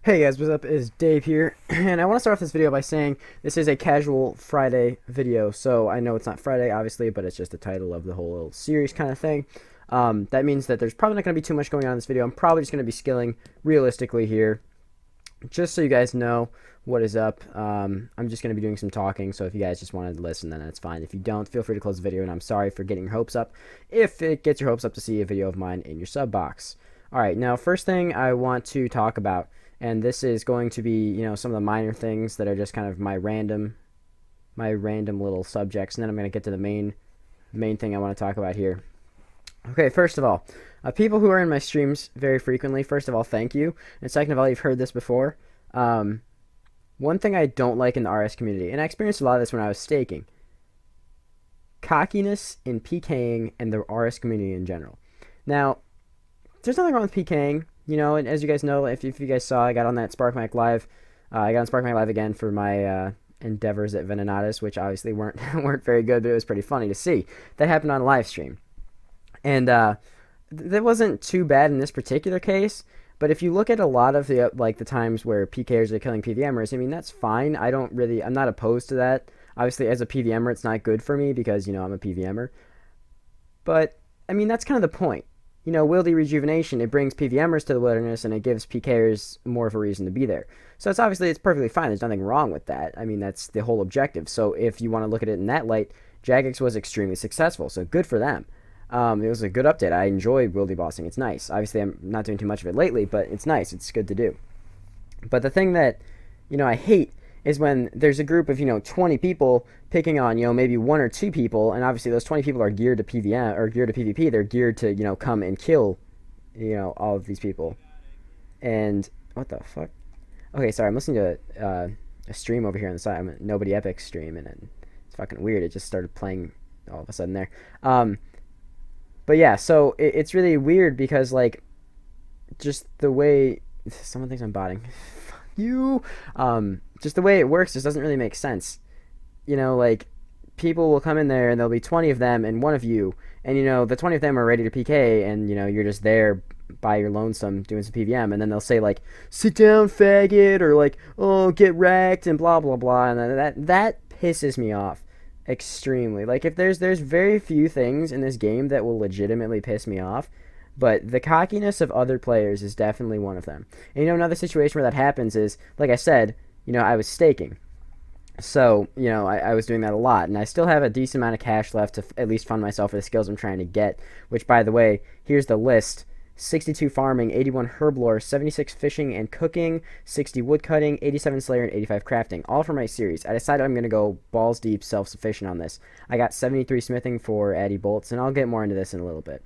Hey guys, what's up? It's Dave here, and I want to start off this video by saying this is a casual Friday video. So I know it's not Friday, obviously, but it's just the title of the whole little series kind of thing. That means that there's probably not going to be too much going on in this video. I'm probably just going to be skilling realistically here, just so you guys know what is up. I'm just going to be doing some talking, so if you guys just wanted to listen, then that's fine. If you don't, feel free to close the video, and I'm sorry for getting your hopes up if it gets your hopes up to see a video of mine in your sub box. Alright, now first thing I want to talk about, and this is going to be, some of the minor things that are just kind of my random little subjects, and then I'm going to get to the main thing I want to talk about here. Okay, first of all, people who are in my streams very frequently, first of all, thank you, and second of all, you've heard this before. One thing I don't like in the RS community, and I experienced a lot of this when I was staking, cockiness in PKing and the RS community in general. Now, there's nothing wrong with PKing, and as you guys know, if you guys saw, I got on that SparkMac Live. I got on SparkMac Live again for my endeavors at Venenatis, which obviously weren't very good, but it was pretty funny to see. That happened on a live stream. And that wasn't too bad in this particular case, but if you look at a lot of the the times where PKers are killing PVMers, I mean, that's fine. I'm not opposed to that. Obviously, as a PVMer, it's not good for me because, I'm a PVMer. But, I mean, that's kind of the point. Wildy Rejuvenation, it brings PVMers to the wilderness, and it gives PKers more of a reason to be there. So it's perfectly fine. There's nothing wrong with that. I mean, that's the whole objective. So if you want to look at it in that light, Jagex was extremely successful, so good for them. It was a good update. I enjoy Wildy bossing. It's nice. Obviously, I'm not doing too much of it lately, but it's nice. It's good to do. But the thing that, I hate is when there's a group of, 20 people picking on, maybe one or two people, and obviously those 20 people are geared to PVM or geared to PvP. They're geared to, come and kill, all of these people. And what the fuck? Okay, sorry, I'm listening to a stream over here on the side. I'm a Nobody Epic stream, and it's fucking weird. It just started playing all of a sudden there. But yeah, so it's really weird because, just the way someone thinks I'm botting. Fuck you. Just the way it works just doesn't really make sense. People will come in there and there'll be 20 of them and one of you, and the 20 of them are ready to PK, and you're just there by your lonesome doing some PVM, and then they'll say sit down, faggot, or oh, get wrecked, and blah blah blah, and that pisses me off extremely. If there's very few things in this game that will legitimately piss me off, but the cockiness of other players is definitely one of them. And another situation where that happens is, like I said, I was staking. So, I was doing that a lot, and I still have a decent amount of cash left to at least fund myself for the skills I'm trying to get, which, by the way, here's the list: 62 farming, 81 herblore, 76 fishing and cooking, 60 woodcutting, 87 slayer, and 85 crafting, all for my series. I decided I'm going to go balls deep self-sufficient on this. I got 73 smithing for Addy bolts, and I'll get more into this in a little bit.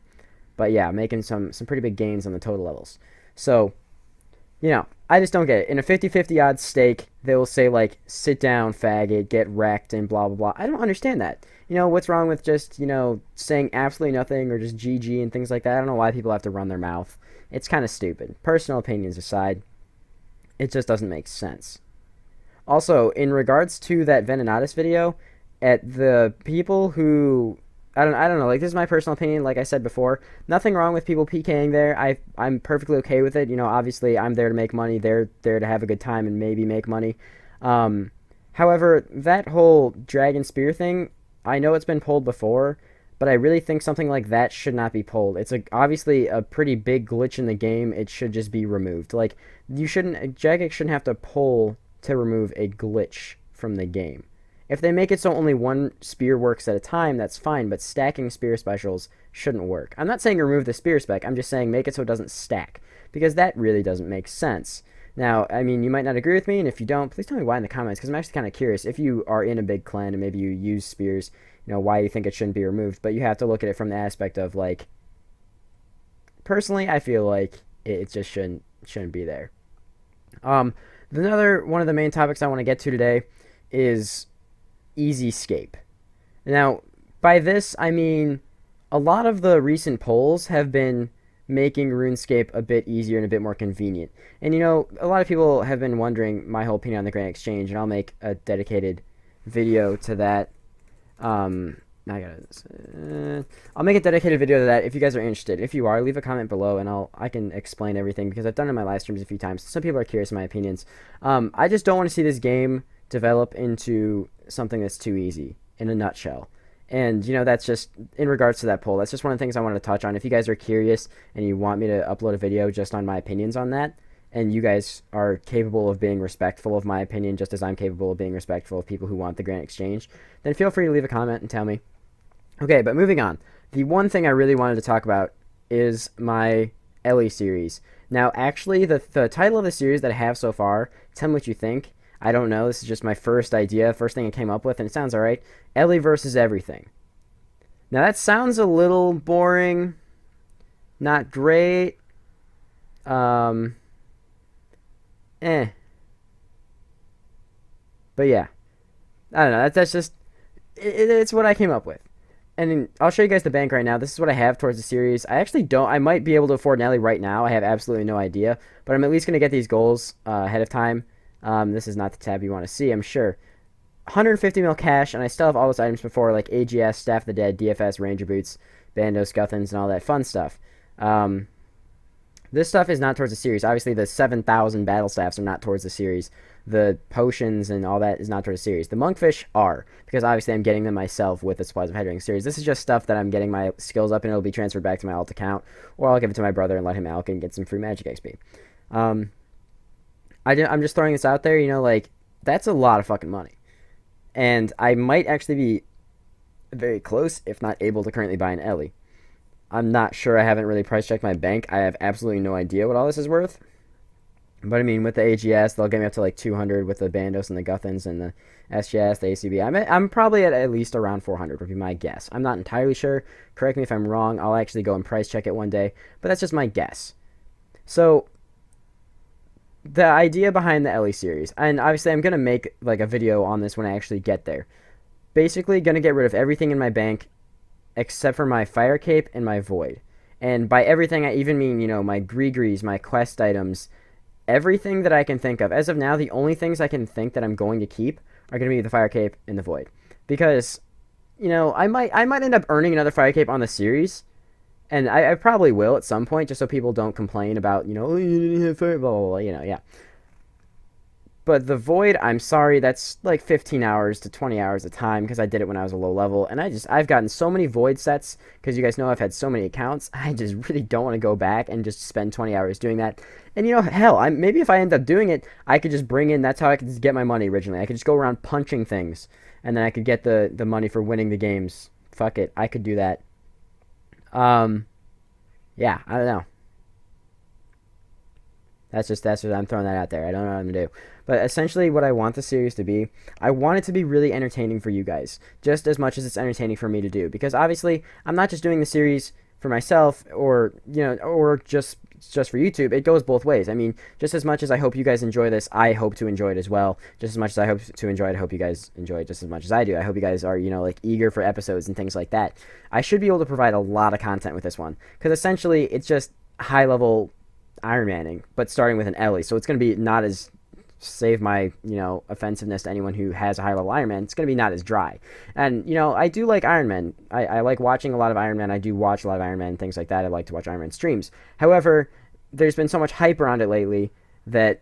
But yeah, making some pretty big gains on the total levels. So, I just don't get it. In a 50-50 odds stake, they will say, sit down, faggot, get wrecked, and blah, blah, blah. I don't understand that. What's wrong with just, saying absolutely nothing or just GG and things like that? I don't know why people have to run their mouth. It's kind of stupid. Personal opinions aside, it just doesn't make sense. Also, in regards to that Venenatis video, at the people who... I don't know, this is my personal opinion, like I said before. Nothing wrong with people PKing there. I'm perfectly okay with it. Obviously, I'm there to make money. They're there to have a good time and maybe make money. However, that whole Dragon Spear thing, I know it's been pulled before, but I really think something like that should not be pulled. It's obviously a pretty big glitch in the game. It should just be removed. Jagex shouldn't have to pull to remove a glitch from the game. If they make it so only one spear works at a time, that's fine, but stacking spear specials shouldn't work. I'm not saying remove the spear spec, I'm just saying make it so it doesn't stack, because that really doesn't make sense. Now, I mean, you might not agree with me, and if you don't, please tell me why in the comments, because I'm actually kind of curious. If you are in a big clan and maybe you use spears, why you think it shouldn't be removed, but you have to look at it from the aspect of, personally, I feel like it just shouldn't be there. Another one of the main topics I want to get to today is easy scape. Now, by this, I mean a lot of the recent polls have been making RuneScape a bit easier and a bit more convenient. And a lot of people have been wondering my whole opinion on the Grand Exchange, and I'll make a dedicated video to that I gotta. I'll make a dedicated video to that if you guys are interested. If you are, leave a comment below, and I can explain everything because I've done it in my live streams a few times. Some people are curious in my opinions. I just don't want to see this game develop into something that's too easy. In a nutshell. And that's just in regards to that poll. That's just one of the things I wanted to touch on. If you guys are curious and you want me to upload a video just on my opinions on that, and you guys are capable of being respectful of my opinion just as I'm capable of being respectful of people who want the Grand Exchange, then feel free to leave a comment and tell me. Okay, but moving on. The one thing I really wanted to talk about is my Ellie series. Now, actually, the title of the series that I have so far, tell me what you think. I don't know. This is just my first idea, first thing I came up with, and it sounds alright. Ellie versus everything. Now, that sounds a little boring. Not great. Eh. But yeah. I don't know. That's just... it's what I came up with. And I'll show you guys the bank right now. This is what I have towards the series. I actually don't... I might be able to afford an Ellie right now. I have absolutely no idea. But I'm at least going to get these goals ahead of time. This is not the tab you want to see, I'm sure. 150 mil cash, and I still have all those items before, like AGS, Staff of the Dead, DFS, Ranger Boots, Bandos, Guthans, and all that fun stuff. This stuff is not towards the series. Obviously, the 7,000 battle staffs are not towards the series. The potions and all that is not towards the series. The monkfish are, because obviously I'm getting them myself with the Supplies of Headring series. This is just stuff that I'm getting my skills up, and it'll be transferred back to my alt account, or I'll give it to my brother and let him alch and get some free magic XP. I'm just throwing this out there, like, that's a lot of fucking money. And I might actually be very close, if not able to currently buy an Ellie. I'm not sure. I haven't really price checked my bank. I have absolutely no idea what all this is worth. But I mean, with the AGS, they'll get me up to like 200 with the Bandos and the Guthans and the SGS, the ACB. I'm probably at least around 400 would be my guess. I'm not entirely sure. Correct me if I'm wrong. I'll actually go and price check it one day. But that's just my guess. So the idea behind the Ellie series, and obviously I'm going to make like a video on this when I actually get there. Basically going to get rid of everything in my bank except for my Fire Cape and my Void. And by everything I even mean, my Grigris, my quest items, everything that I can think of. As of now, the only things I can think that I'm going to keep are going to be the Fire Cape and the Void. Because, I might end up earning another Fire Cape on the series. And I probably will at some point, just so people don't complain about, oh, you didn't have fire, blah, blah, blah, yeah. But the Void, I'm sorry, that's like 15 hours to 20 hours of time, because I did it when I was a low level. And I've gotten so many Void sets, because you guys know I've had so many accounts, I just really don't want to go back and just spend 20 hours doing that. And hell, maybe if I end up doing it, I could just bring in, that's how I could just get my money originally. I could just go around punching things, and then I could get the money for winning the games. Fuck it, I could do that. Yeah, I don't know. That's what I'm throwing that out there. I don't know what I'm gonna do. But essentially what I want the series to be, I want it to be really entertaining for you guys, just as much as it's entertaining for me to do. Because obviously, I'm not just doing the series for myself or, or just for YouTube. It goes both ways. I mean, just as much as I hope you guys enjoy this, I hope to enjoy it as well. Just as much as I hope to enjoy it, I hope you guys enjoy it just as much as I do. I hope you guys are, like, eager for episodes and things like that. I should be able to provide a lot of content with this one. Because essentially, it's just high-level Iron Manning, but starting with an Ellie. So it's going to be not as, save my, offensiveness to anyone who has a high-level Iron Man, it's going to be not as dry. And, I do like Iron Man. I like watching a lot of Iron Man. I do watch a lot of Iron Man and things like that. I like to watch Iron Man streams. However, there's been so much hype around it lately that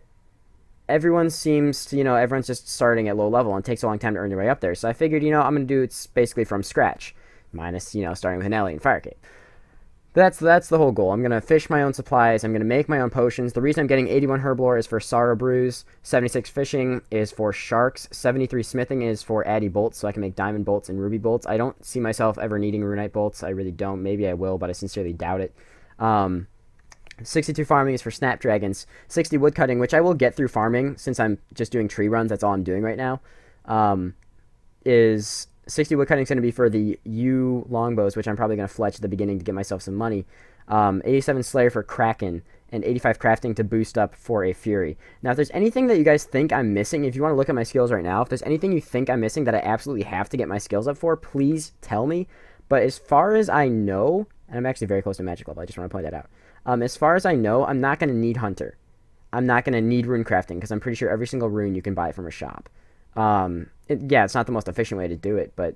everyone seems to, everyone's just starting at low level and it takes a long time to earn their way up there. So I figured, I'm going to do it basically from scratch, minus, starting with an Ellie and Fire Cape. That's the whole goal. I'm going to fish my own supplies. I'm going to make my own potions. The reason I'm getting 81 Herblore is for Sorrow Brews. 76 Fishing is for Sharks. 73 Smithing is for Addy Bolts, so I can make Diamond Bolts and Ruby Bolts. I don't see myself ever needing Runite Bolts. I really don't. Maybe I will, but I sincerely doubt it. 62 Farming is for Snapdragons. 60 Woodcutting, which I will get through farming since I'm just doing tree runs. That's all I'm doing right now. Is 60 Woodcutting is going to be for the U longbows, which I'm probably going to fletch at the beginning to get myself some money. 87 Slayer for Kraken, and 85 Crafting to boost up for a Fury. Now, if there's anything that you guys think I'm missing, if you want to look at my skills right now, if there's anything you think I'm missing that I absolutely have to get my skills up for, please tell me. But as far as I know, and I'm actually very close to magic level, I just want to point that out. As far as I know, I'm not going to need Hunter. I'm not going to need Rune Crafting, because I'm pretty sure every single rune you can buy from a shop. Yeah, it's not the most efficient way to do it, but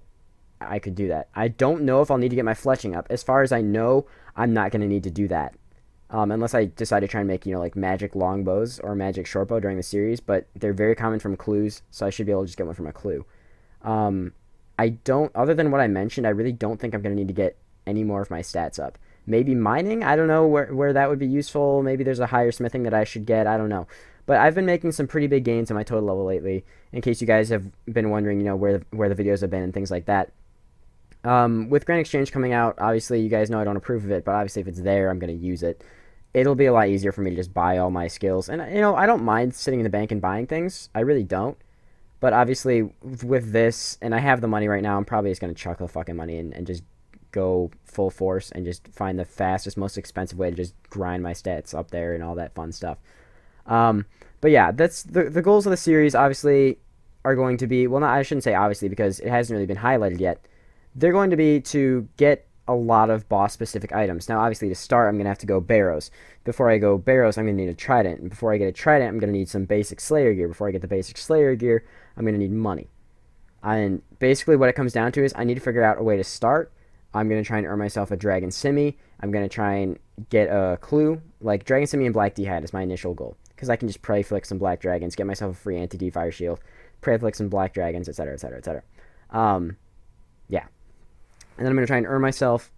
I could do that. I don't know if I'll need to get my fletching up. As far as I know, I'm not going to need to do that. Unless I decide to try and make, like magic longbows or magic shortbow during the series, but they're very common from clues, so I should be able to just get one from a clue. Um, I don't, other than what I mentioned, I really don't think I'm going to need to get any more of my stats up. Maybe mining, I don't know where that would be useful. Maybe there's a higher smithing that I should get, I don't know. But I've been making some pretty big gains on my total level lately, in case you guys have been wondering, where the videos have been and things like that. With Grand Exchange coming out, obviously you guys know I don't approve of it, but obviously if it's there, I'm going to use it. It'll be a lot easier for me to just buy all my skills. And, I don't mind sitting in the bank and buying things. I really don't. But obviously, with this, and I have the money right now, I'm probably just going to chuck the fucking money and just go full force and just find the fastest, most expensive way to just grind my stats up there and all that fun stuff. But yeah, that's the goals of the series, obviously, are going to be, well, not, I shouldn't say obviously because it hasn't really been highlighted yet. They're going to be to get a lot of boss-specific items. Now, obviously, to start, I'm going to have to go Barrows. Before I go Barrows, I'm going to need a Trident. And before I get a Trident, I'm going to need some basic Slayer gear. Before I get the basic Slayer gear, I'm going to need money. And basically what it comes down to is I need to figure out a way to start. I'm going to try and earn myself a Dragon Simi. I'm going to try and get a clue. Like, Dragon Simi and Black D-Hat is my initial goal. Because I can just pray flick some Black Dragons, get myself a free anti-D-Fire Shield, pray flick some Black Dragons, etc., etc., etc. Yeah. And then I'm going to try and earn myself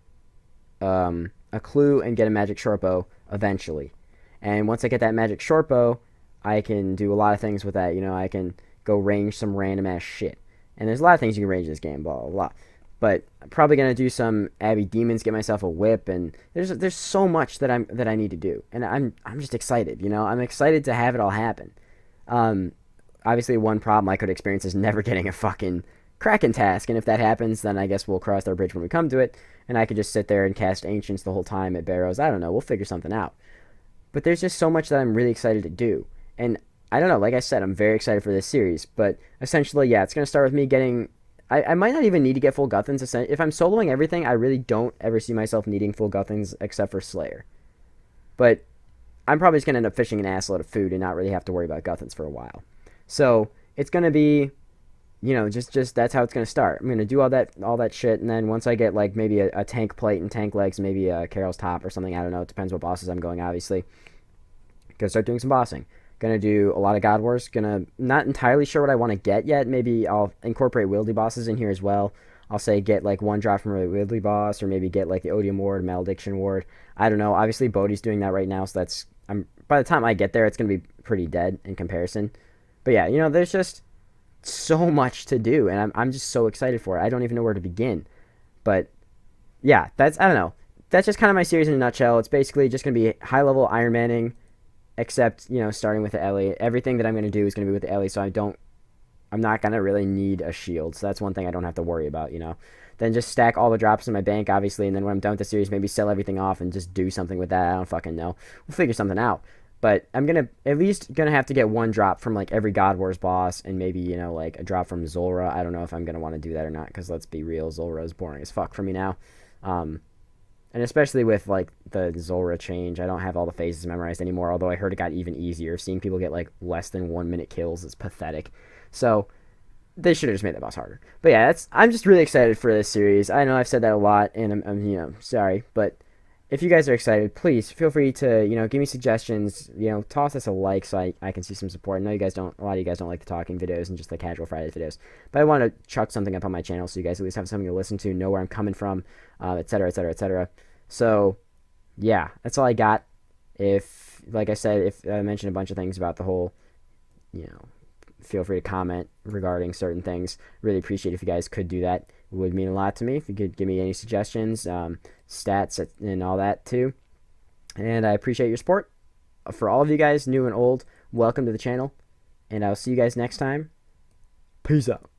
a clue and get a magic shortbow eventually. And once I get that magic shortbow, I can do a lot of things with that. I can go range some random ass shit. And there's a lot of things you can range in this game, blah, blah, blah. But I'm probably going to do some Abbey Demons, get myself a whip, and there's so much that I need to do. And I'm just excited, I'm excited to have it all happen. Obviously one problem I could experience is never getting a fucking Kraken task, and if that happens, then I guess we'll cross our bridge when we come to it, and I could just sit there and cast Ancients the whole time at Barrows. I don't know, we'll figure something out. But there's just so much that I'm really excited to do, and I don't know, like I said, I'm very excited for this series, but essentially, yeah, it's going to start with me getting... I might not even need to get full Guthans. If I'm soloing everything, I really don't ever see myself needing full Guthans except for Slayer. But I'm probably just going to end up fishing an assload of food and not really have to worry about Guthans for a while. So it's going to be... just that's how it's going to start. I'm going to do all that shit, and then once I get, like, maybe a tank plate and tank legs, maybe a Carol's top or something, I don't know, it depends what bosses I'm going, obviously. Gonna start doing some bossing. Gonna do a lot of God Wars. Not entirely sure what I want to get yet. Maybe I'll incorporate wieldy bosses in here as well. I'll say get, like, one drop from a wieldy boss, or maybe get, like, the Odium Ward, Malediction Ward. I don't know. Obviously, Bodhi's doing that right now, so by the time I get there, it's gonna be pretty dead in comparison. But yeah, there's just so much to do, and I'm just so excited for it. I don't even know where to begin. But yeah, I don't know. That's just kind of my series in a nutshell. It's basically just going to be high level Iron Manning, except, starting with the Ellie. Everything that I'm going to do is going to be with the Ellie, so I'm not going to really need a shield. So that's one thing I don't have to worry about, Then just stack all the drops in my bank, obviously, and then when I'm done with the series, maybe sell everything off and just do something with that. I don't fucking know. We'll figure something out. But I'm at least gonna have to get one drop from, like, every God Wars boss, and maybe, like, a drop from Zulrah. I don't know if I'm gonna want to do that or not, because let's be real, Zulrah is boring as fuck for me now. And especially with, like, the Zulrah change, I don't have all the phases memorized anymore, although I heard it got even easier. Seeing people get, like, less than 1 minute kills is pathetic. So they should have just made that boss harder. But yeah, I'm just really excited for this series. I know I've said that a lot, and I'm sorry, but if you guys are excited, please feel free to, give me suggestions, toss us a like so I can see some support. I know a lot of you guys don't like the talking videos and just the casual Friday videos, but I want to chuck something up on my channel so you guys at least have something to listen to, know where I'm coming from, etc., etc., etc. So, yeah, that's all I got. Like I said, if I mentioned a bunch of things about the whole, feel free to comment regarding certain things. Really appreciate if you guys could do that. It would mean a lot to me if you could give me any suggestions, stats, and all that too. And I appreciate your support. For all of you guys, new and old, welcome to the channel. And I'll see you guys next time. Peace out.